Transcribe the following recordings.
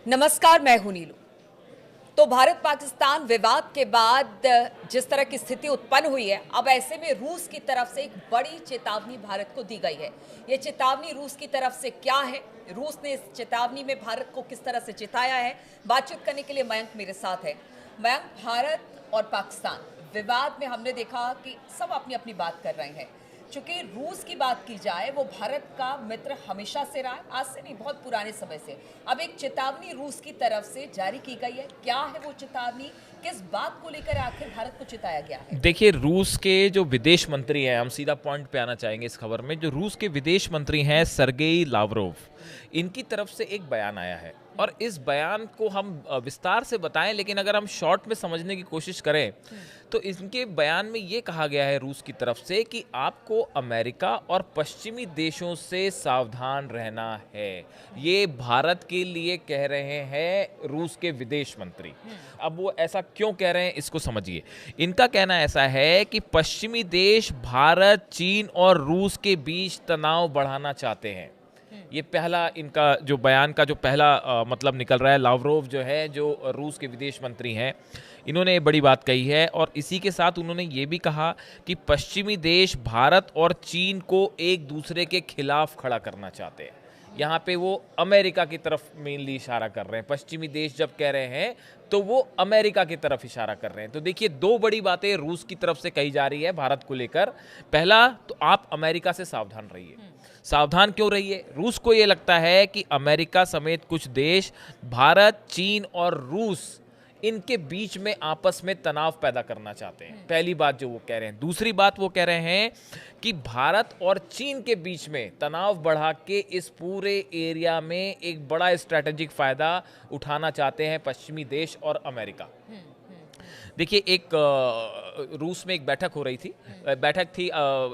नमस्कार, मैं हूं नीलू। तो भारत पाकिस्तान विवाद के बाद जिस तरह की स्थिति उत्पन्न हुई है, अब ऐसे में रूस की तरफ से एक बड़ी चेतावनी भारत को दी गई है। ये चेतावनी रूस की तरफ से क्या है, रूस ने इस चेतावनी में भारत को किस तरह से चिताया है, बातचीत करने के लिए मयंक मेरे साथ है। मयंक, भारत और पाकिस्तान विवाद में हमने देखा कि सब अपनी अपनी बात कर रहे हैं। चूंकि रूस की बात की जाए, वो भारत का मित्र हमेशा से रहा है, आज से नहीं, बहुत पुराने समय से। अब एक चेतावनी रूस की तरफ से जारी की गई है। क्या है वो चेतावनी, किस बात को लेकर आखिर भारत को चिताया गया है? देखिए, रूस के जो विदेश मंत्री हैं, हम सीधा पॉइंट पे आना चाहेंगे इस खबर में। जो रूस के विदेश मंत्री हैं सरगेई लावरोव, इनकी तरफ से एक बयान आया है और इस बयान को हम विस्तार से बताएं, लेकिन अगर हम शॉर्ट में समझने की कोशिश करें तो इनके बयान में ये कहा गया है रूस की तरफ से कि आपको अमेरिका और पश्चिमी देशों से सावधान रहना है। ये भारत के लिए कह रहे हैं रूस के विदेश मंत्री। अब वो ऐसा क्यों कह रहे हैं, इसको समझिए। इनका कहना ऐसा है कि पश्चिमी देश भारत, चीन और रूस के बीच तनाव बढ़ाना चाहते हैं। ये पहला इनका जो बयान का जो पहला मतलब निकल रहा है। लावरोव जो है, जो रूस के विदेश मंत्री हैं, इन्होंने ये बड़ी बात कही है और इसी के साथ उन्होंने ये भी कहा कि पश्चिमी देश भारत और चीन को एक दूसरे के खिलाफ खड़ा करना चाहते हैं। यहाँ पे वो अमेरिका की तरफ मेनली इशारा कर रहे हैं। पश्चिमी देश जब कह रहे हैं तो वो अमेरिका की तरफ इशारा कर रहे हैं। तो देखिए, दो बड़ी बातें रूस की तरफ से कही जा रही है भारत को लेकर। पहला तो आप अमेरिका से सावधान रहिए। सावधान क्यों रहिए? रूस को ये लगता है कि अमेरिका समेत कुछ देश भारत, चीन और रूस, इनके बीच में आपस में तनाव पैदा करना चाहते हैं। पहली बात जो वो कह रहे हैं। दूसरी बात वो कह रहे हैं कि भारत और चीन के बीच में तनाव बढ़ा के इस पूरे एरिया में एक बड़ा स्ट्रैटेजिक फायदा उठाना चाहते हैं पश्चिमी देश और अमेरिका। देखिए, एक रूस में एक बैठक हो रही थी,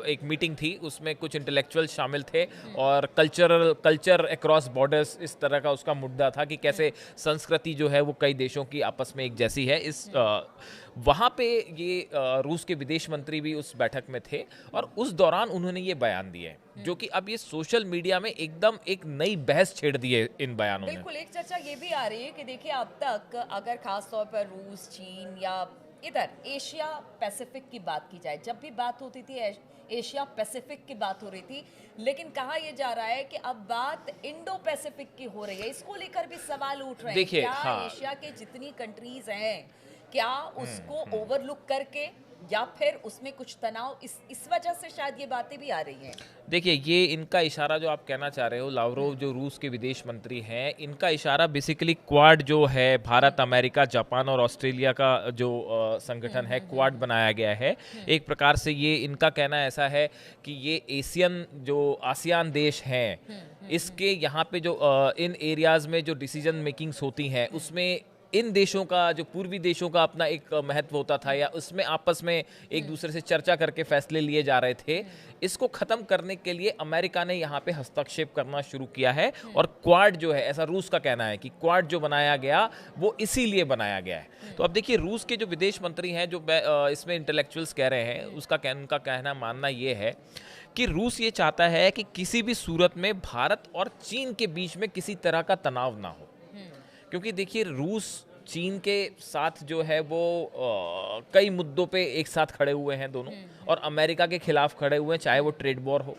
एक मीटिंग थी, उसमें कुछ इंटेलेक्चुअल शामिल थे और कल्चर अक्रॉस बॉर्डर्स, इस तरह का उसका मुद्दा था कि कैसे संस्कृति जो है वो कई देशों की आपस में एक जैसी है। वहाँ पे ये रूस के विदेश मंत्री भी उस बैठक में थे और उस दौरान उन्होंने ये बयान दिए, जो कि अब ये सोशल मीडिया में एकदम एक नई बहस छेड़ दी है इन बयानों ने। बिल्कुल, एक चर्चा ये भी आ रही है कि देखिए, अब तक अगर खास तौर पर रूस, चीन या इधर एशिया पैसिफिक की बात की जाए, जब भी बात होती थी एशिया पैसिफिक की बात हो रही थी, लेकिन कहा यह जा रहा है कि अब बात इंडो पैसिफिक की हो रही है। इसको लेकर भी सवाल उठ रहे हैं। देखिए, क्या हाँ, एशिया के जितनी कंट्रीज हैं, क्या उसको ओवरलुक करके या फिर उसमें कुछ तनाव, इस वजह से शायद ये बातें भी आ रही हैं? देखिए, ये इनका इशारा जो आप कहना चाह रहे हो, लावरोव जो रूस के विदेश मंत्री हैं, इनका इशारा बेसिकली क्वाड जो है, भारत, अमेरिका, जापान और ऑस्ट्रेलिया का जो संगठन है, क्वाड बनाया गया है। एक प्रकार से ये इनका कहना ऐसा है कि ये आसियान देश हैं, इसके यहाँ पे जो इन एरियाज़ में जो डिसीजन मेकिंग्स होती हैं, उसमें इन देशों का, जो पूर्वी देशों का अपना एक महत्व होता था, या उसमें आपस में एक दूसरे से चर्चा करके फैसले लिए जा रहे थे, इसको ख़त्म करने के लिए अमेरिका ने यहाँ पे हस्तक्षेप करना शुरू किया है। और क्वाड जो है, ऐसा रूस का कहना है कि क्वाड जो बनाया गया वो इसीलिए बनाया गया है। तो अब देखिए, रूस के जो विदेश मंत्री हैं, जो इसमें इंटेलेक्चुअल्स कह रहे हैं, उनका कहना मानना ये है कि रूस ये चाहता है कि किसी भी सूरत में भारत और चीन के बीच में किसी तरह का तनाव ना हो। क्योंकि देखिए, रूस चीन के साथ जो है वो कई मुद्दों पे एक साथ खड़े हुए हैं दोनों, और अमेरिका के खिलाफ खड़े हुए हैं, चाहे वो ट्रेड वॉर हो,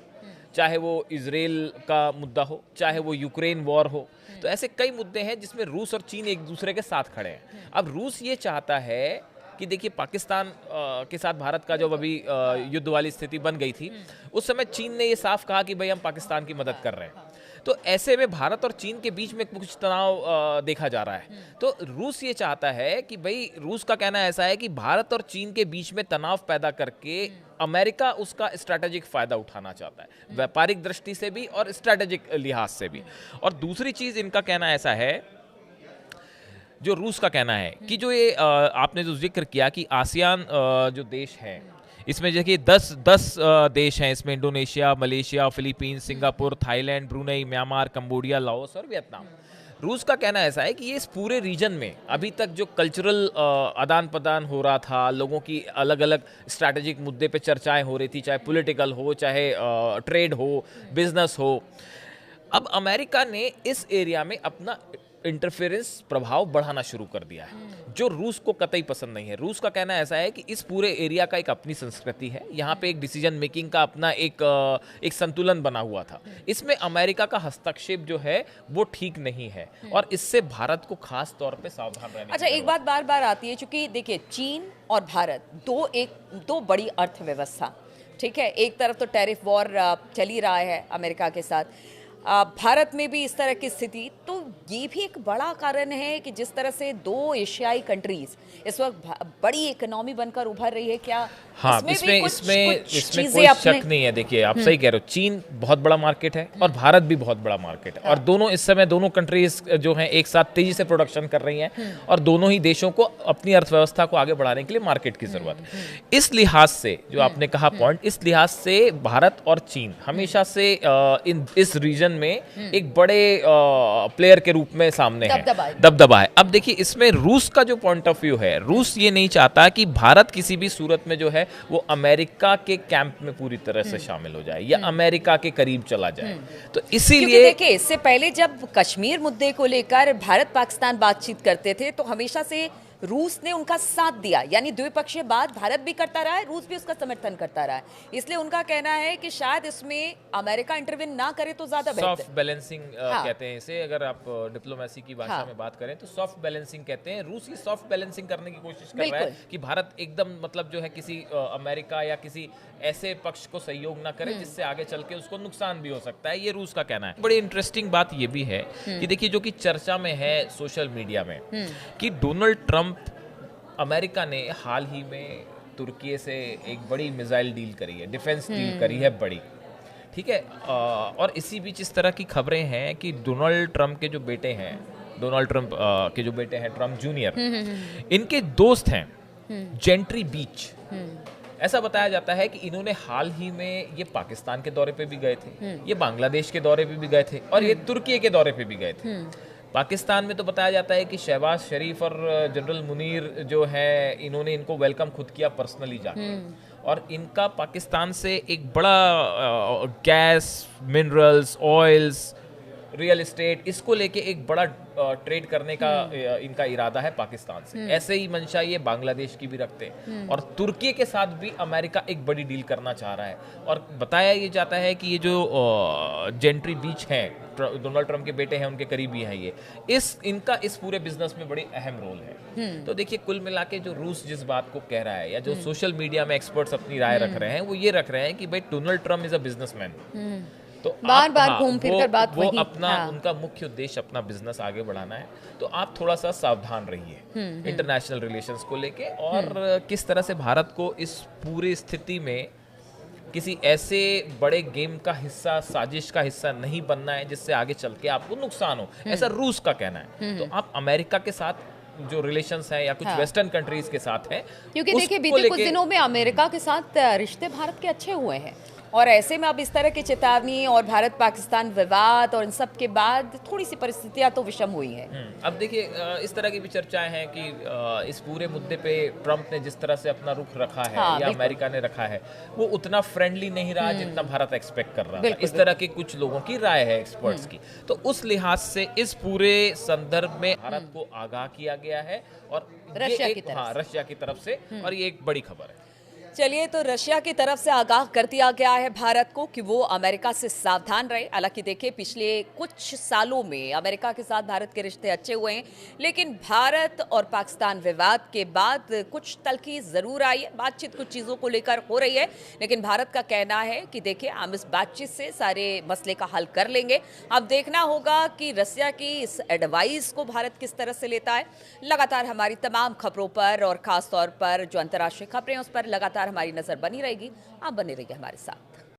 चाहे वो इजराइल का मुद्दा हो, चाहे वो यूक्रेन वॉर हो। तो ऐसे कई मुद्दे हैं जिसमें रूस और चीन एक दूसरे के साथ खड़े हैं। अब रूस ये चाहता है कि देखिए, पाकिस्तान के साथ भारत का जब अभी युद्ध वाली स्थिति बन गई थी, उस समय चीन ने ये साफ कहा कि भाई हम पाकिस्तान की मदद कर रहे हैं। तो ऐसे में भारत और चीन के बीच में कुछ तनाव देखा जा रहा है। तो रूस ये चाहता है कि भाई, रूस का कहना ऐसा है कि भारत और चीन के बीच में तनाव पैदा करके अमेरिका उसका स्ट्रैटेजिक फायदा उठाना चाहता है, व्यापारिक दृष्टि से भी और स्ट्रैटेजिक लिहाज से भी। और दूसरी चीज इनका कहना ऐसा है, जो रूस का कहना है कि जो ये आपने जो जिक्र किया कि आसियान जो देश है, इसमें देखिए 10 देश हैं इसमें, Indonesia, Malaysia, Philippines, Singapore, Thailand, Brunei, Myanmar, Cambodia, Laos और वियतनाम। रूस का कहना ऐसा है कि ये इस पूरे रीजन में अभी तक जो कल्चरल आदान प्रदान हो रहा था, लोगों की अलग अलग स्ट्रैटेजिक मुद्दे पे चर्चाएं हो रही थी, चाहे पॉलिटिकल हो, चाहे ट्रेड हो, बिजनेस हो, अब अमेरिका ने इस एरिया में अपना इंटरफेरेंस प्रभाव बढ़ाना शुरू कर दिया है, जो रूस को कतई पसंद नहीं है। रूस का कहना ऐसा है कि इस पूरे एरिया का एक अपनी संस्कृति है, यहाँ पे एक डिसीजन मेकिंग का अपना एक संतुलन बना हुआ था, इसमें अमेरिका का हस्तक्षेप जो है वो ठीक नहीं है और इससे भारत को खास तौर पे सावधान रहने अच्छा, एक बात बार बार आती है, क्योंकि देखिए चीन और भारत दो बड़ी अर्थव्यवस्था, ठीक है, एक तरफ तो टैरिफ वॉर चल ही रहा है अमेरिका के साथ, भारत में भी इस तरह की स्थिति, तो ये भी एक बड़ा कारण है कि जिस तरह से दो एशियाई कंट्रीज इस वक्त बड़ी इकोनॉमी बनकर उभर रही है, क्या हाँ, इसमें कोई शक नहीं है। देखिए, आप सही कह रहे हो, चीन बहुत बड़ा मार्केट है और भारत भी बहुत बड़ा मार्केट है, और दोनों इस समय दोनों कंट्रीज जो हैं एक साथ तेजी से प्रोडक्शन कर रही हैं और दोनों ही देशों को अपनी अर्थव्यवस्था को आगे बढ़ाने के लिए मार्केट की जरूरत है। इस लिहाज से जो आपने कहा पॉइंट, इस लिहाज से भारत और चीन हमेशा से इस रीजन में एक बड़े प्लेयर के रूप में सामने है, दबदबा है। अब देखिए, इसमें रूस का जो पॉइंट ऑफ व्यू है, रूस ये नहीं चाहता कि भारत किसी भी सूरत में जो है वो अमेरिका के कैंप में पूरी तरह से शामिल हो जाए या अमेरिका के करीब चला जाए। तो इसीलिए देखिए, इससे पहले जब कश्मीर मुद्दे को लेकर भारत पाकिस्तान बातचीत करते थे तो हमेशा से रूस ने उनका साथ दिया, यानी द्विपक्षीय बात भारत भी करता रहा है, रूस भी उसका समर्थन करता रहा है। इसलिए उनका कहना है कि शायद इसमें अमेरिका इंटरवीन ना करे तो ज्यादा बेहतर। सॉफ्ट बैलेंसिंग कहते हैं इसे, अगर आप डिप्लोमेसी की भाषा में बात करें तो सॉफ्ट बैलेंसिंग कहते हैं। रूस ये सॉफ्ट बैलेंसिंग करने की कोशिश कर रहा है कि भारत एकदम मतलब जो है किसी अमेरिका या किसी ऐसे पक्ष को सहयोग ना करे जिससे आगे चल के उसको नुकसान भी हो सकता है, ये रूस का कहना है। बड़ी इंटरेस्टिंग बात ये भी है कि देखिए, जो कि चर्चा में है सोशल मीडिया में, कि डोनाल्ड ट्रंप, अमेरिका ने हाल ही में तुर्की से एक बड़ी मिसाइल डील करी है, डिफेंस डील करी है बड़ी, ठीक है। और इसी बीच इस तरह की खबरें हैं कि डोनाल्ड ट्रंप के जो बेटे हैं, डोनाल्ड ट्रंप के जो बेटे हैं, ट्रंप जूनियर, इनके दोस्त हैं जेंट्री बीच। ऐसा बताया जाता है कि इन्होंने हाल ही में ये पाकिस्तान के दौरे पे भी गए थे, ये बांग्लादेश के दौरे पे भी गए थे और ये तुर्की के दौरे पे भी गए थे। पाकिस्तान में तो बताया जाता है कि शहबाज शरीफ और जनरल मुनीर जो है, इन्होंने इनको वेलकम खुद किया पर्सनली जाके, और इनका पाकिस्तान से एक बड़ा gas, minerals, oils, real estate, इसको लेके एक बड़ा ट्रेड करने का इनका इरादा है पाकिस्तान से। ऐसे ही मंशा ये बांग्लादेश की भी रखते हैं और तुर्की के साथ भी अमेरिका एक बड़ी डील करना चाह रहा है। और बताया ये जाता है कि ये जो जेंट्री बीच हैं, डोनाल्ड ट्रंप के बेटे हैं, उनके करीबी हैं ये, इनका इस पूरे बिजनेस में बड़ी अहम रोल है। तो देखिए, कुल मिला के जो रूस जिस बात को कह रहा है या जो सोशल मीडिया में एक्सपर्ट्स अपनी राय रख रहे हैं, वो ये रख रहे हैं कि भाई Donald Trump is a businessman, तो बार बार घूम फिर कर बात वो अपना उनका मुख्य उद्देश्य अपना बिजनेस आगे बढ़ाना है। तो आप थोड़ा सा सावधान रहिए इंटरनेशनल रिलेशंस को लेके, और किस तरह से भारत को इस पूरी स्थिति में किसी ऐसे बड़े गेम का हिस्सा, साजिश का हिस्सा नहीं बनना है जिससे आगे चल के आपको नुकसान हो, ऐसा रूस का कहना है। तो आप अमेरिका के साथ जो रिलेशंस हैं या कुछ वेस्टर्न कंट्रीज के साथ हैं, क्योंकि देखिए बीते कुछ दिनों में अमेरिका के साथ रिश्ते भारत के अच्छे हुए हैं, और ऐसे में अब इस तरह की चेतावनी और भारत पाकिस्तान विवाद और इन सब के बाद थोड़ी सी परिस्थितियां तो विषम हुई हैं। अब देखिए, इस तरह की भी चर्चाएं हैं कि इस पूरे मुद्दे पे ट्रंप ने जिस तरह से अपना रुख रखा है या अमेरिका ने रखा है, वो उतना फ्रेंडली नहीं रहा जितना भारत एक्सपेक्ट कर रहा था। इस तरह की कुछ लोगों की राय है, एक्सपर्ट्स की। तो उस लिहाज से इस पूरे संदर्भ में भारत को आगाह किया गया है और रशिया की तरफ से, और ये एक बड़ी खबर है। चलिए, तो रशिया की तरफ से आगाह कर दिया गया है भारत को कि वो अमेरिका से सावधान रहे। हालांकि देखिए, पिछले कुछ सालों में अमेरिका के साथ भारत के रिश्ते अच्छे हुए हैं, लेकिन भारत और पाकिस्तान विवाद के बाद कुछ तल्खी जरूर आई है। बातचीत कुछ चीज़ों को लेकर हो रही है, लेकिन भारत का कहना है कि देखिए, हम इस बातचीत से सारे मसले का हल कर लेंगे। अब देखना होगा कि रशिया की इस एडवाइस को भारत किस तरह से लेता है। लगातार हमारी तमाम खबरों पर और खास तौर पर जो अंतर्राष्ट्रीय खबरें हैं उस पर लगातार हमारी नजर बनी रहेगी। आप बने रहिए हमारे साथ।